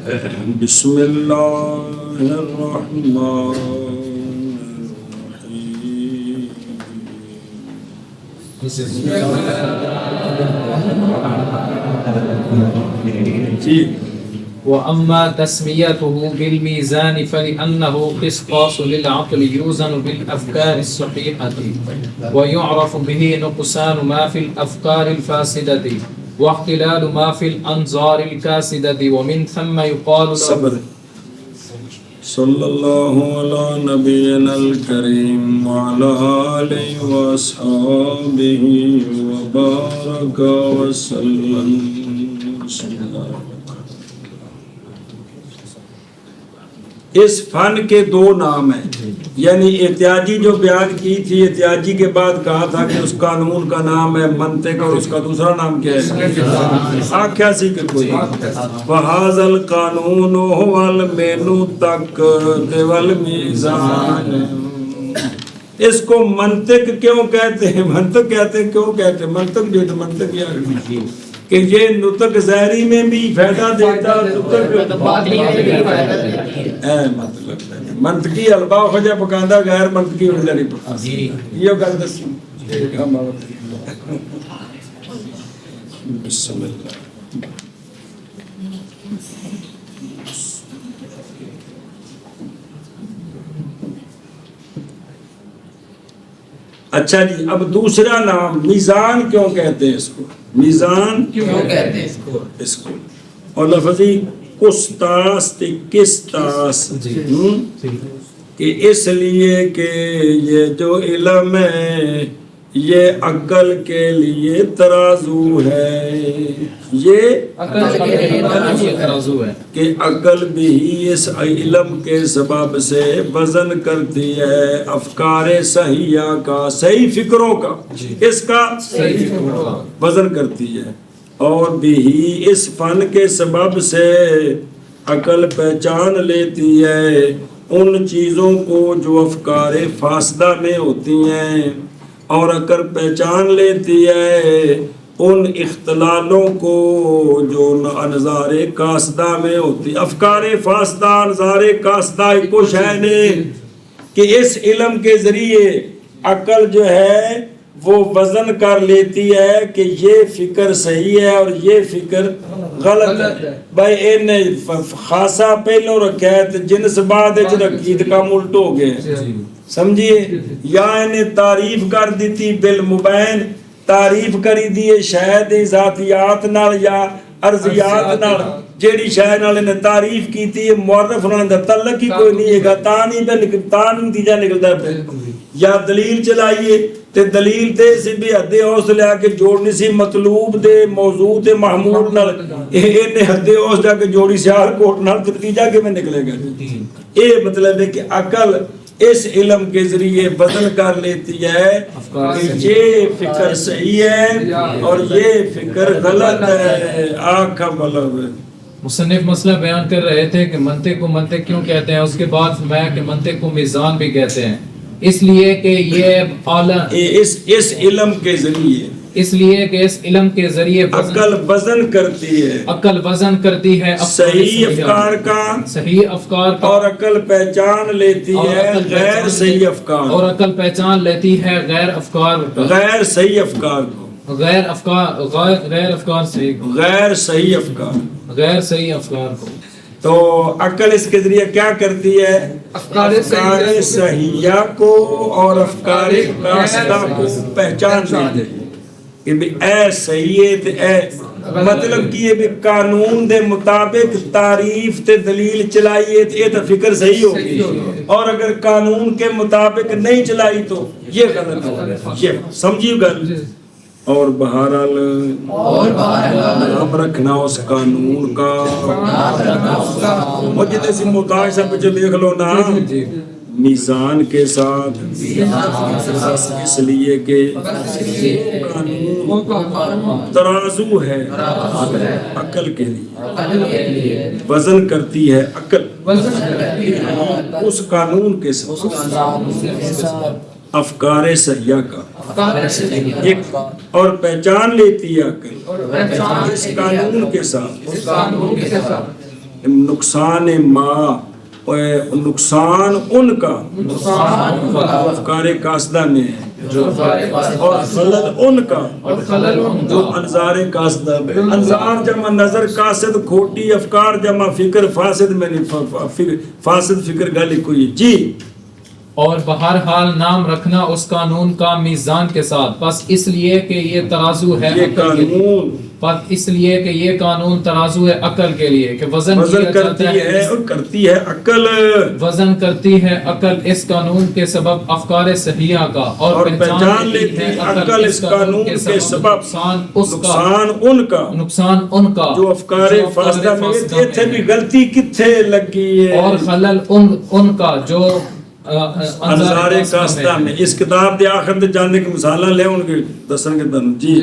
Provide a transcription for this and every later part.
بسم اللہ الرحمن الرحیم. جی. وأما تسميته بالميزان فلأنه قسطاس للعقل يوزن بالأفكار الصحيحة ويعرف به نقصان ما في الأفكار الفاسدة واختلال ما في الأنظار الكاسدة ومن ثم يقال صبر. صلی اللہ علی نبینا الکریم وعلی آلہ واصحابہ وبارک وسلم. اس فن کے دو نام ہیں، یعنی احتیاجی جو بیان کی تھی، احتیاجی کے بعد کہا تھا کہ اس قانون کا نام ہے منطق اور اس کا دوسرا نام کیا ہے؟ آکھیا سی کہ کوئی وَهَذَا الْقَانُونُ هُوَ الْمِنُطَقُ وَالْمِيزَانُ. اس کو منطق کیوں کہتے ہیں؟ منطق کہتے ہیں، کیوں کہتے ہیں منطق؟ جو ہے منطق یہ کہ یہ نطق ظاہری میں بھی فائدہ دیتا، مطلب منطقی الباء وجہ پکاندہ غیر منطقی وجہ نہیں پکاندہ. یہ گل دسی. بسم اللہ. اچھا جی، اب دوسرا نام میزان کیوں کہتے ہیں اس کو؟ میزان کیوں کہتے ہیں اس کو؟ اور لفظی قسطاس قسطاس کہ اس لیے کہ یہ جو علم ہے یہ عقل کے لیے ترازو ہے. یہ ترازو ہے کہ عقل بھی اس علم کے سبب سے وزن کرتی ہے افکار صحیحہ کا، صحیح فکروں کا، اس کا وزن کرتی ہے. اور بھی اس فن کے سبب سے عقل پہچان لیتی ہے ان چیزوں کو جو افکار فاسدہ میں ہوتی ہیں، اور عقل پہچان لیتی ہے ان اختلالوں کو جو انظار کاسدہ میں ہوتی. افکار فاسدہ انظار کاسدہ کچھ ہے نہیں کہ اس علم کے ذریعے عقل جو ہے وہ وزن کر لیتی ہے کہ یہ فکر صحیح ہے اور یہ فکر غلط ہے. بھائی انہیں خاصا پہلو رکھا ہے تو جنس بعد رکھید کا ملٹ ہو گئے، سمجھیے. یا انہیں تعریف کر دیتی بالمبین، تعریف کری دیئے شاید ذاتیات نال یا ارضیات نال، جیڑی شاید نال انہیں تعریف کی تھی معرف انہوں نے تعلق ہی کوئی نہیں ہے گا، تان نتیجہ نکلتا ہے. یا دلیل چلائیے تے دلیل تے سی بھی حد اوس لے کے جوڑنی سی مطلوب دے موضوع تے محمول نال، انہیں حد اوس جا کے جوڑی سیار کوٹ نال، نتیجہ کے میں نکلے گا. یہ مطلب ہے کہ عقل اس علم کے ذریعے بدل کر لیتی ہے کہ یہ فکر صحیح ہے اور یہ فکر غلط ہے. آنکھا بلو ہے. مصنف مسئلہ بیان کر رہے تھے کہ منطق کو منطق کیوں کہتے ہیں، اس کے بعد فرمایا کہ منطق کو میزان بھی کہتے ہیں اس لیے کہ یہ اعلیٰ اس علم کے ذریعے، اس لیے کہ اس علم کے ذریعے عقل وزن کرتی ہے، عقل وزن کرتی ہے صحیح افکار کا، صحیح افکار کا، اور عقل پہچان لیتی ہے غیر صحیح افکار، اور عقل پہچان لیتی ہے غیر افکار کا، غیر صحیح افکار کو، غیر افکار صحیح، غیر صحیح افکار، غیر صحیح افکار کو. تو عقل اس کے ذریعے کیا کرتی ہے؟ افکار صحیحہ کو اور افکار کاسدہ کو پہچان دیتی ہے کہ اے صحیح ہے تے اے مطلب کہ یہ بھی قانون دے مطابق تعریف تے دلیل چلائیے تے یہ تو فکر صحیح ہوگی، اور اگر قانون کے مطابق نہیں چلائی تو یہ غلط ہوگی. یہ سمجھیے گا. اور بہرحال نام رکھنا اس قانون کا، اور جتنے سی محتاج سب جو دیکھ لو نا میزان کے ساتھ، اس لیے کہ قانون ترازو ہے عقل کے لیے، وزن کرتی ہے عقل اس قانون کے ساتھ افکار صحیحہ کا، ایک اور پہچان لیتی ہے عقل اس قانون کے ساتھ نقصان ما اور نقصان ان کا افکار قاصدہ میں ہے اور خلل ان کا جو انظار قاصدہ میں. انظار جمع نظر قاصد کھوٹی افکار جمع فکر فاسد میں نہیں فاسد فکر گالی کوئی. جی اور بہرحال نام رکھنا اس قانون کا میزان کے ساتھ، بس اس لیے کہ یہ ترازو ہے یہ قانون بس اس لیے کہ یہ قانون ترازو ہے عقل کے لیے کہ وزن کرتی ہے اور کرتی ہے عقل، وزن کرتی ہے عقل اس قانون کے سبب افکار صحیحہ کا، اور پہچان لیتی ہے عقل اس قانون کے سبب نقصان ان کا جو افکار فاسدہ میں تھے بھی غلطی کتھے لگی ہے، اور خلل ان کا جو انظار قاصدہ میں. اس کتاب دے آخر دے جاننے کی مثالہ لے ان کے دسن کے دن. جی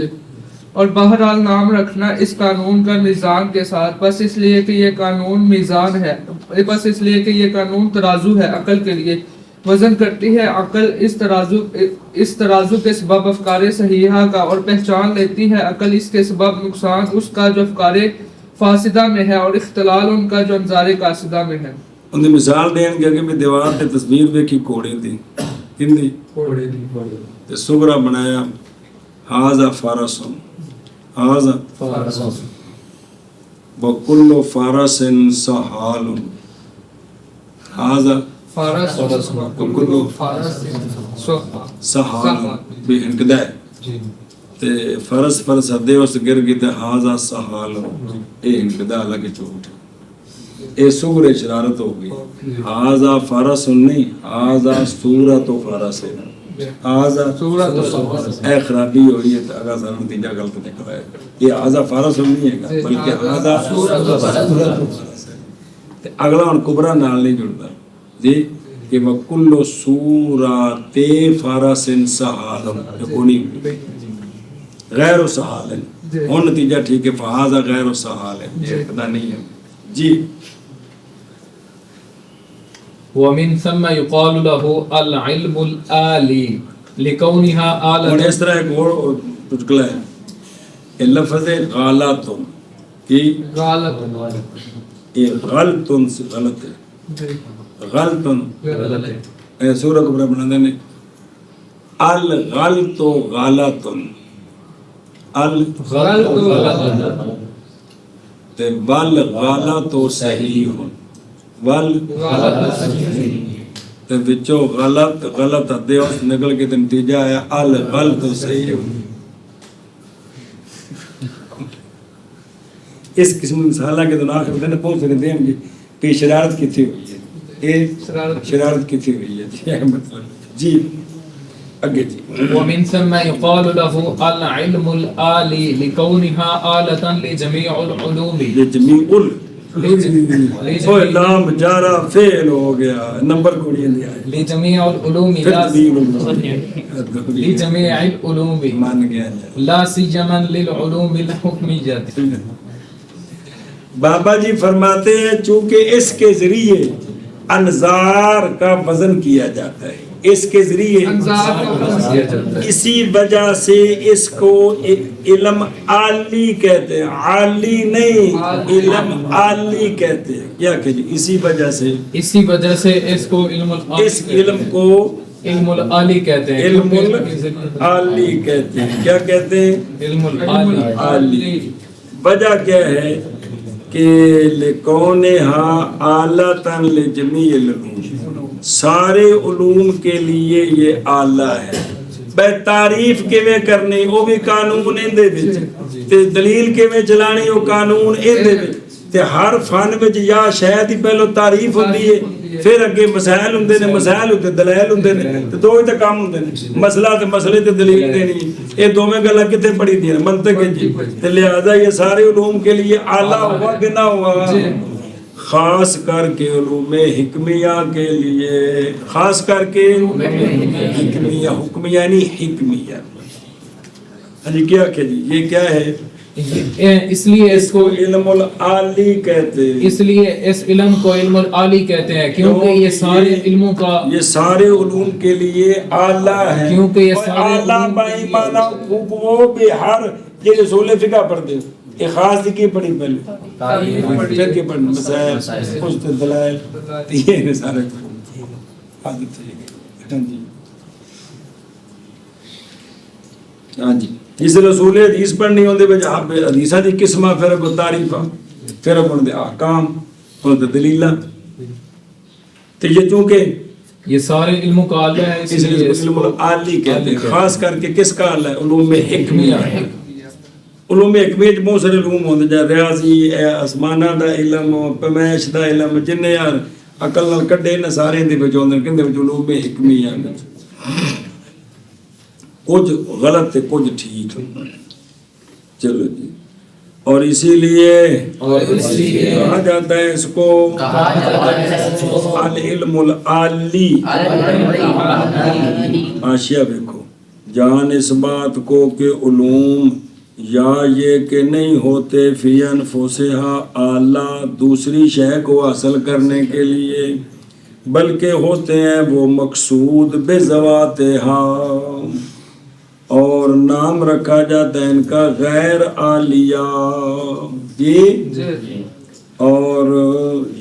اور بہرحال نام رکھنا اس قانون کا میزان کے ساتھ، بس اس لیے کہ یہ قانون میزان ہے، بس اس لیے کہ یہ قانون ترازو ہے عقل کے لیے. وزن کرتی ہے عقل اس ترازو کے سبب افکار صحیحہ کا، اور پہچان لیتی ہے عقل اس کے سبب نقصان اس کا جو افکار فاسدہ میں ہے، اور اختلال ان کا جو انظار قاصدہ میں ہے. ان دی مثال دین گیا کہ میں دیوار تے تصویر دیکھی کوڑے دی ہندی تے صغرا بنایا ھذا فارس ھذا وکل فارس سہال ھذا فارس وکل سہال بھی ہنکدا ہے تے فرس ہدے اس گر گئی تے ھذا سہال اے ہنکدا لگے چوٹ اے صغر شرارت ہو گئی. ھذا فارس نہیں ھذا صورت فارس ہے، ھذا اے خرابی ہوئی ہے. اگر سر نتیجہ غلط نکلا ہے یہ ھذا فارس نہیں ہے بلکہ ھذا صورت. اگلا ان کبرا نال نہیں جڑتا جی کہ وکل صورت فارس سہال کونی غیر سہال ہے. اور نتیجہ ٹھیک ہے فھذا غیر سہال ہے خدا نہیں ہے. جی ومن ثم يقال له العلم الآلي لكونها آلة. اور اس طرح ایک اور چٹکلا ہے کہ لفظ غالات کی یہ غلطن سے غلط ہے غلطن سورہ کبرا بنا دینے الغلط غالاتن الغلط تے والغالات صحیح ول تے وچوں غلط دے اس نکل کے نتیجہ آیا الغلط صحیح. اس قسم کی مثالہ کے دن آخر دن پہنچ رہے دیں گے کہ شرارت کتنی ہوئی ہے یہ شرارت کتنی ہوئی ہے. جی اگے جی ومن ثم يقال له العلم الآلي لكونها آلة لجميع العلوم. یہ جمیع لام جارا فعل ہو گیا نمبر کو نہیں دیا ہے لجميع العلوم لجميع العلوم مان گیا لا سيما للعلوم الحكمية. بابا جی فرماتے ہیں چونکہ اس کے ذریعے انظار کا وزن کیا جاتا ہے اس کے ذریعے اسی وجہ سے اس کو علم عالی کہتے ہیں عالی نہیں علم عالی کہتے ہیں کیا کہ اسی وجہ سے اس کو اس علم کو علم العالی کہتے ہیں علم العالی کہتے ہیں کیا کہتے ہیں علم العالی. وجہ کیا ہے کہ لِكَوْنِهَا آلَةً لِجَمِيعِ الْعُلُومِ سارے علوم کے لیے یہ آلہ ہے. بے تعریف کیویں کرنی وہ بھی قانون اندے وچ تے دلیل کیویں چلانی وہ قانون اندے وچ تے ہر فن وچ یا شاید ہی پہلو تعریف ہوندی ہے پھر اگے مسائل ہوندے نے مسائل ہوندے دلائل ہوندے نے تے دو ہی تے کام ہوندے نے مسئلہ تے مسئلے تے دلیل دینی یہ دوویں گلاں کتے پڑھی دی منطق ہے جی تے لہذا یہ سارے علوم کے لیے اعلی ہوا کہ نہ ہوا خاص کر کے علوم حکمیہ کے لیے خاص کر کے حکمیہ حکمیہ نہیں حکمیہ جی کیا کہ جی یہ کیا ہے اس لیے اس کو علم العالی کہتے ہیں اس لیے اس علم کو علم العالی کہتے ہیں کیونکہ یہ سارے علموں کا یہ سارے علوم کے لیے اعلیٰ ہے کیونکہ یہ سارے اعلیٰ بائی مانا خوب وہ بھی ہر یہ اصول فقہ پڑھتے ایک خاص کی پڑھی پہلے پھر کی پڑھنا مسائل کچھ دلائل یہ سارے عادت ہے ہاں جی ہاں جی اس رسول حدیث پڑھنی ہوندے وچ آپ حدیثاں دی قسماں پھر کو تعریفاں پھر اپن دے احکام اور دلیلاں تو یہ چونکہ یہ سارے علموں کا آلہ ہے اس لیے علم العالی کہتے ہیں خاص کر کے کس کا آلہ ہے علوم حکمیہ ہے علوم حکمیہ بہت سارے علوم ہوندے جا ریاضی آسماناں دا علم پیمائش دا علم جن یار عقل نال کڈے نہ سارے دے وچ ہوندے کہندے وچ علوم حکمیہ کچھ غلط ہے کچھ ٹھیک ہے چلو جی اور اسی لیے کہا جاتا ہے اس کو العلم العالی حاشیہ دیکھو جان اس بات کو کہ علوم یا یہ کہ نہیں ہوتے فی انفسہا اعلیٰ دوسری شے کو حاصل کرنے کے لیے بلکہ ہوتے ہیں وہ مقصود بذواتہا اور نام رکھا جاتا ہے ان کا غیر عالیہ جی اور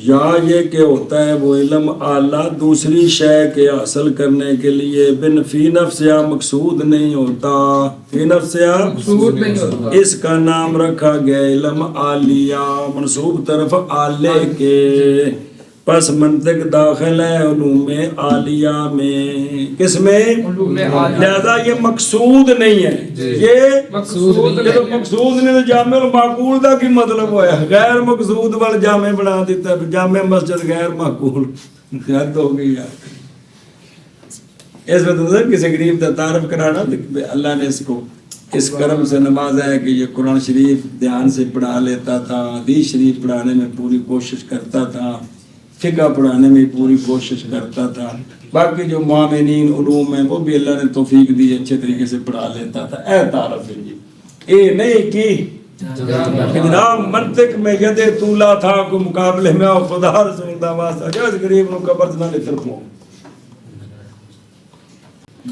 یا یہ کہ ہوتا ہے وہ علم اعلیٰ دوسری شے کے حاصل کرنے کے لیے بن فی نفسہ مقصود نہیں ہوتا فی نفسہ مقصود نہیں ہوتا اس کا نام رکھا گیا علم عالیہ منصوب طرف اعلی کے پس منطق داخل ہے علوم عالیہ میں کس میں علوم عالیہ لہذا یہ مقصود نہیں ہے یہ مقصود نہیں تو جامع المعقول دا کی مطلب ہویا غیر مقصود وال جامع بنا دیتا ہے جامع مسجد غیر معقول حد ہو گئی یار اس میں تو کسی غریب کا تعارف کرانا اللہ نے اس کو اس کرم سے نوازا ہے کہ یہ قرآن شریف دھیان سے پڑھا لیتا تھا حدیث شریف پڑھانے میں پوری کوشش کرتا تھا فقہ پڑھانے میں پوری کوشش کرتا تھا باقی جو معاملین علوم ہیں وہ بھی اللہ نے توفیق دی اچھے طریقے سے پڑھا لیتا تھا اے تعارف ہے جی اے نہیں کی جناب منطق میں ید طولا تھا کو مقابلے میں اور خدا رسول دا واسطہ جو اس غریب نو قبر نہ لے طرفوں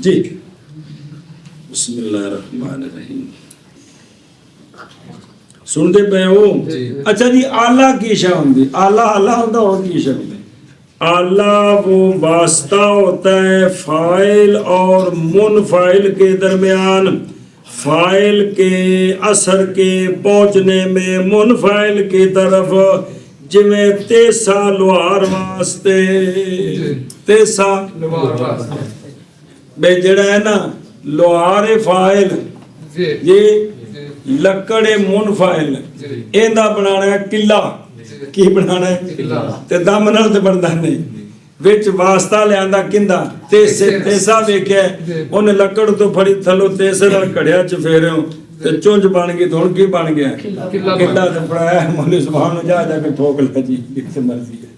جی بسم اللہ الرحمن الرحیم سنتے پہ ہو اچھا جی آلہ کی شاہ ہوندی آلہ ہوتا اور کی شاہ ہوندی آلہ وہ واسطہ ہوتا ہے فائل اور منفائل کے درمیان فائل کے اثر کے پہنچنے میں منفائل کی طرف جویں تیسا لوہار واسطے تیسا بے جڑا ہے نا لوہار فائل یہ لکڑے منفائل ایندا بنانا ہے قلعہ کی بنانا ہے تے دم نال تے بندا نہیں وچ واسطہ لیندا کیندا تیسا ویکھیا اونے لکڑ تو پھڑی تھلو تیسے نال کڑیا چ پھیریو تے چونج بن گئی تھون کی بن گیا قلعہ تے پڑایا مولی سبحان جا جا کے ٹھوک لا جی جتھے مرضی ہے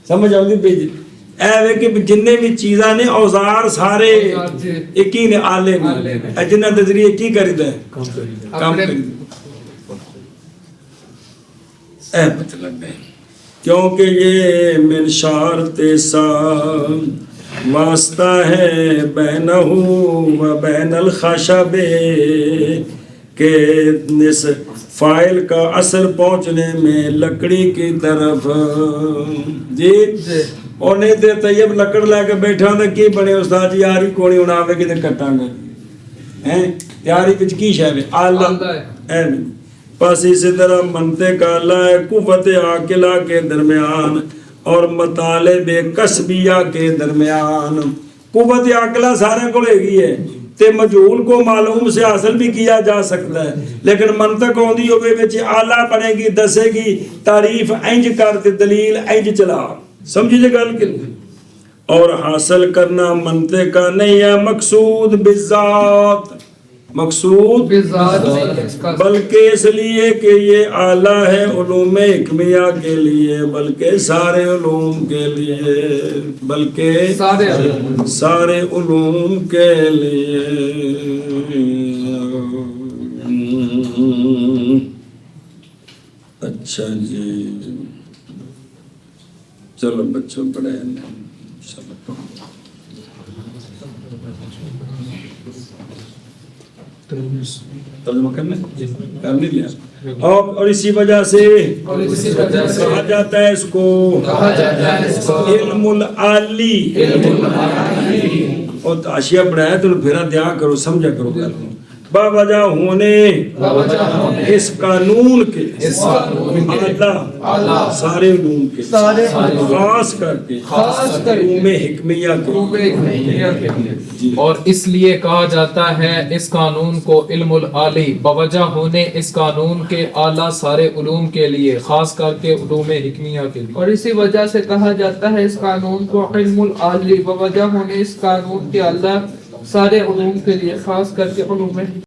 سمجھ آندی پئی جی اے وے کہ جننے بھی چیزاں نے اوزار سارے ایک ہی نے آلے میں جنہ دے ذریعے کی کریدا ہے کام کریدا اے مطلب ہے کیونکہ یہ منشار تیسا واسطہ ہے بینہ و بین الخشب کہ اس فائل کا اثر پہنچنے میں لکڑی کی طرف جی اونے تے طیب لکڑ لے کے بیٹھا ہوندا کی بنے استاد جی یاری کونی اوناوے کہ تے کٹاں گے ہیں تیاری وچ کی شے ہے اللہ اے پس اسی طرح منطق آلہ ہے قوت عاقلہ کے درمیان اور مطالب کسبیہ کے درمیان قوت عاقلہ سارے کو لے گئی ہے تے مجہول کو معلوم سے حاصل بھی کیا جا سکتا ہے لیکن منطق ہوندی ہوئے وچ آلہ بنے گی دسے گی تعریف انج کر تے دلیل انج چلا سمجھیے گل کہ اور حاصل کرنا منطق کا نہیں ہے مقصود بالذات مقصود بلکہ اس لیے کہ یہ آلہ ہے علوم حکمیہ کے لیے بلکہ سارے علوم کے لیے بلکہ سارے علوم کے لیے اچھا جی چلو بچوں پڑھے چلو ترجمہ کرنا ہے؟ کر نہیں لیا. اور اسی وجہ سے کہا جاتا ہے اس کو علم العالی. اور حاشیہ پڑھایا تو پھر دھیان کرو سمجھا کرو. باوجہ ہونے اس قانون کے اعلیٰ سارے علوم کے خاص کر کے علوم حکمیہ کے. اور اس لیے کہا جاتا ہے اس قانون کو علم العالی بوجہ ہونے اس قانون کے اعلیٰ سارے علوم کے لیے خاص کر کے علوم حکمیہ کے لیے. اور اسی وجہ سے کہا جاتا ہے اس قانون کو علم العالی بوجہ ہونے اس قانون کے اللہ سارے علوم کے لیے خاص کر کے علوم